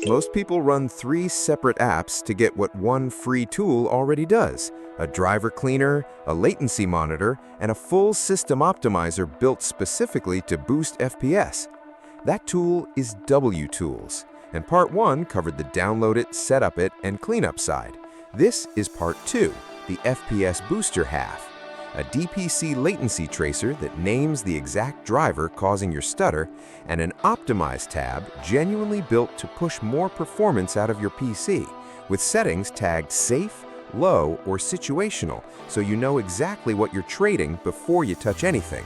Most people run 3 separate apps to get what one free tool already does: a driver cleaner, a latency monitor, and a full system optimizer built specifically to boost FPS. That tool is WTools, and Part 1 covered the download it, set up it, and cleanup side. This is Part 2, the FPS booster half. A DPC latency tracer that names the exact driver causing your stutter, and an optimized tab genuinely built to push more performance out of your PC, with settings tagged safe, low, or situational, so you know exactly what you're trading before you touch anything.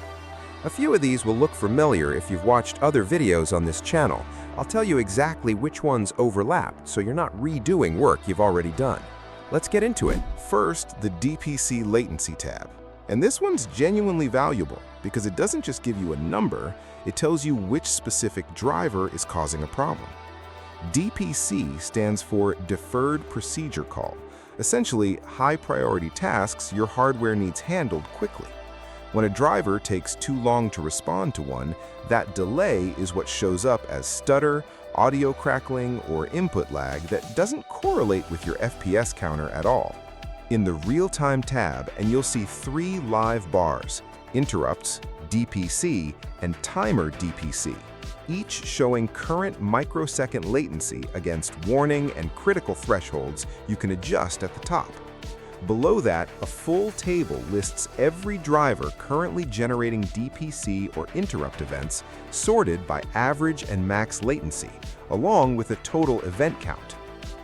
A few of these will look familiar if you've watched other videos on this channel. I'll tell you exactly which ones overlap, so you're not redoing work you've already done. Let's get into it. First, the DPC Latency tab. And this one's genuinely valuable because it doesn't just give you a number, it tells you which specific driver is causing a problem. DPC stands for Deferred Procedure Call, essentially high-priority tasks your hardware needs handled quickly. When a driver takes too long to respond to one, that delay is what shows up as stutter, audio crackling, or input lag that doesn't correlate with your FPS counter at all. In the Real-Time tab, and you'll see 3 live bars: Interrupts, DPC, and Timer DPC, each showing current microsecond latency against warning and critical thresholds you can adjust at the top. Below that, a full table lists every driver currently generating DPC or interrupt events, sorted by average and max latency, along with a total event count.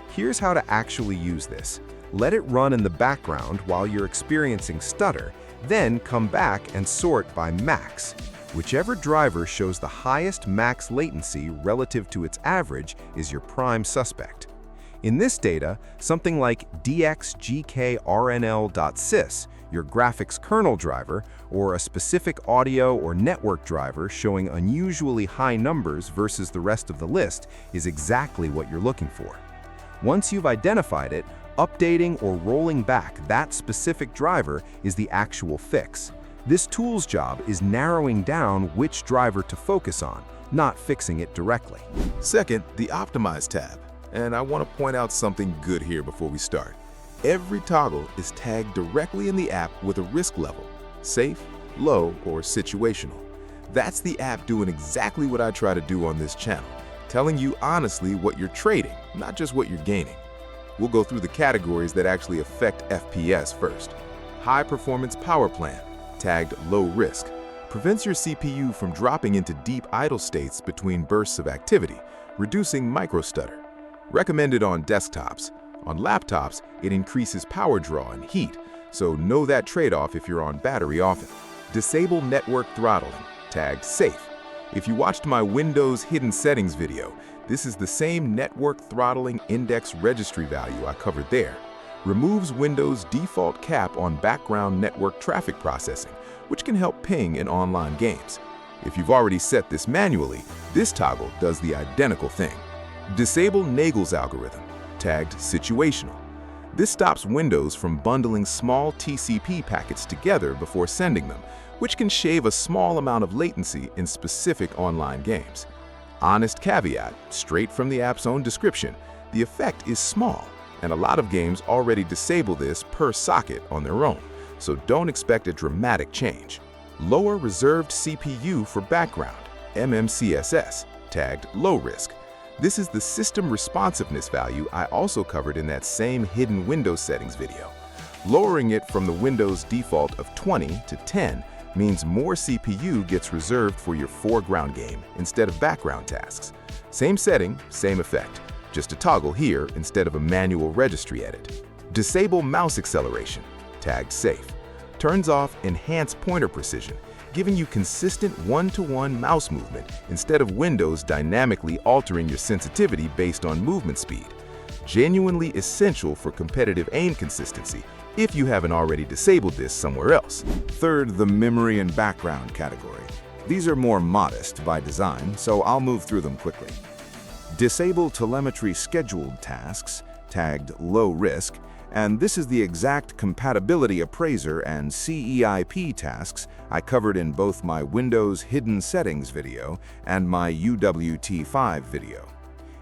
Here's how to actually use this. Let it run in the background while you're experiencing stutter, then come back and sort by max. Whichever driver shows the highest max latency relative to its average is your prime suspect. In this data, something like dxgkrnl.sys, your graphics kernel driver, or a specific audio or network driver showing unusually high numbers versus the rest of the list, is exactly what you're looking for. Once you've identified it, updating or rolling back that specific driver is the actual fix. This tool's job is narrowing down which driver to focus on, not fixing it directly. Second, the Optimize tab. And I want to point out something good here before we start. Every toggle is tagged directly in the app with a risk level: safe, low, or situational. That's the app doing exactly what I try to do on this channel, telling you honestly what you're trading, not just what you're gaining. We'll go through the categories that actually affect FPS first. High Performance Power Plan, tagged Low Risk, prevents your CPU from dropping into deep idle states between bursts of activity, reducing microstutter. Recommended on desktops. On laptops, it increases power draw and heat, so know that trade-off if you're on battery often. Disable Network Throttling, tagged Safe. If you watched my Windows Hidden Settings video, this is the same network throttling index registry value I covered there. Removes Windows' default cap on background network traffic processing, which can help ping in online games. If you've already set this manually, this toggle does the identical thing. Disable Nagel's algorithm, tagged Situational. This stops Windows from bundling small TCP packets together before sending them, which can shave a small amount of latency in specific online games. Honest caveat, straight from the app's own description, the effect is small, and a lot of games already disable this per socket on their own, so don't expect a dramatic change. Lower Reserved CPU for Background, MMCSS, tagged Low Risk. This is the system responsiveness value I also covered in that same hidden Windows settings video. Lowering it from the Windows default of 20 to 10 means more CPU gets reserved for your foreground game instead of background tasks. Same setting, same effect, just a toggle here instead of a manual registry edit. Disable Mouse Acceleration, tagged Safe. Turns off Enhanced Pointer Precision, giving you consistent one-to-one mouse movement instead of Windows dynamically altering your sensitivity based on movement speed. Genuinely essential for competitive aim consistency if you haven't already disabled this somewhere else. Third, the memory and background category. These are more modest by design, so I'll move through them quickly. Disable Telemetry scheduled tasks, tagged Low Risk, and this is the exact compatibility appraiser and CEIP tasks I covered in both my Windows Hidden Settings video and my UWT5 video.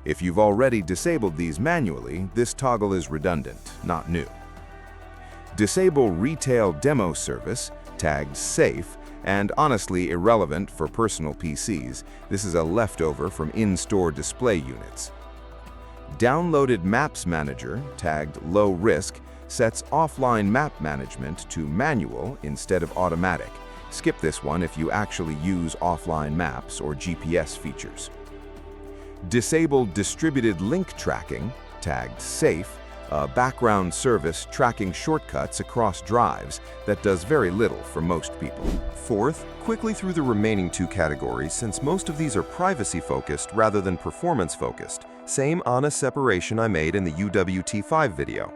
If you've already disabled these manually, this toggle is redundant, not new. Disable Retail Demo Service, tagged Safe, and honestly irrelevant for personal PCs. This is a leftover from in-store display units. Downloaded Maps Manager, tagged Low Risk, sets offline map management to manual instead of automatic. Skip this one if you actually use offline maps or GPS features. Disable Distributed Link Tracking, tagged Safe, a background service tracking shortcuts across drives that does very little for most people. Fourth, quickly through the remaining two categories since most of these are privacy-focused rather than performance-focused. Same honest separation I made in the UWT5 video.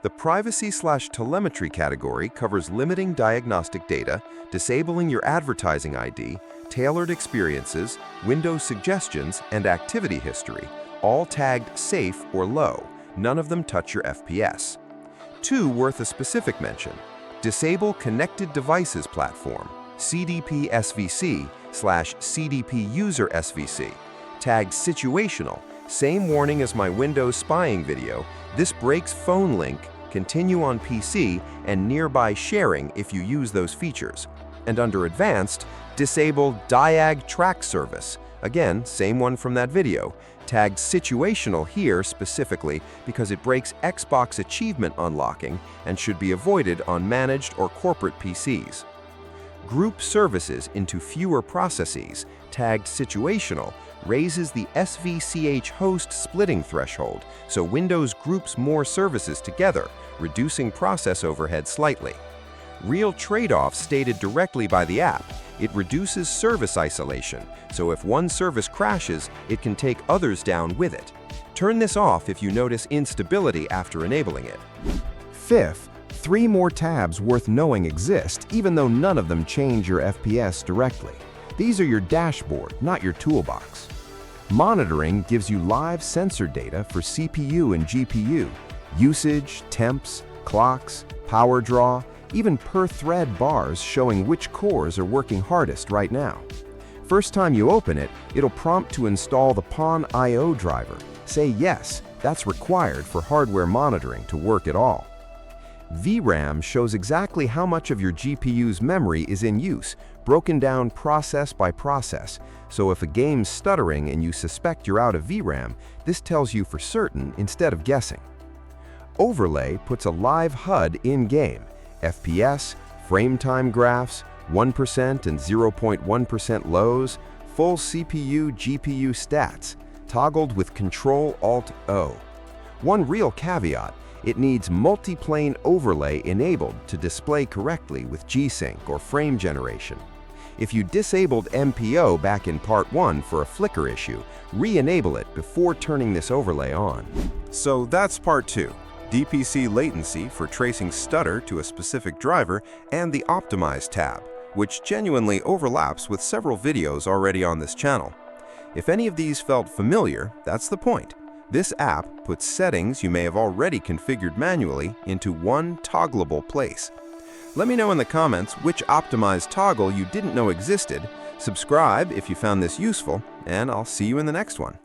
The Privacy/Telemetry category covers limiting diagnostic data, disabling your advertising ID, tailored experiences, Windows suggestions, and activity history, all tagged Safe or Low. None of them touch your FPS. Two worth a specific mention. Disable Connected Devices Platform, CDP SVC/CDP User SVC, tagged Situational. Same warning as my Windows spying video. This breaks phone link, continue on PC, and nearby sharing if you use those features. And under Advanced, disable Diag Track Service. Again, same one from that video. Tagged Situational here specifically because it breaks Xbox achievement unlocking and should be avoided on managed or corporate PCs. Group services into fewer processes, tagged Situational, raises the SVCH host splitting threshold, so Windows groups more services together, reducing process overhead slightly. Real trade-offs stated directly by the app. It reduces service isolation, so if one service crashes, it can take others down with it. Turn this off if you notice instability after enabling it. Fifth, 3 more tabs worth knowing exist, even though none of them change your FPS directly. These are your dashboard, not your toolbox. Monitoring gives you live sensor data for CPU and GPU, usage, temps, clocks, power draw, even per-thread bars showing which cores are working hardest right now. First time you open it, it'll prompt to install the PON I/O driver. Say yes, that's required for hardware monitoring to work at all. VRAM shows exactly how much of your GPU's memory is in use, broken down process by process. So if a game's stuttering and you suspect you're out of VRAM, this tells you for certain instead of guessing. Overlay puts a live HUD in-game. FPS, frame time graphs, 1% and 0.1% lows, full CPU, GPU stats, toggled with Control-Alt-O. One real caveat, it needs multiplane overlay enabled to display correctly with G-Sync or frame generation. If you disabled MPO back in Part 1 for a flicker issue, re-enable it before turning this overlay on. So that's Part 2. DPC latency for tracing stutter to a specific driver, and the Optimize tab, which genuinely overlaps with several videos already on this channel. If any of these felt familiar, that's the point. This app puts settings you may have already configured manually into one toggleable place. Let me know in the comments which optimized toggle you didn't know existed, subscribe if you found this useful, and I'll see you in the next one.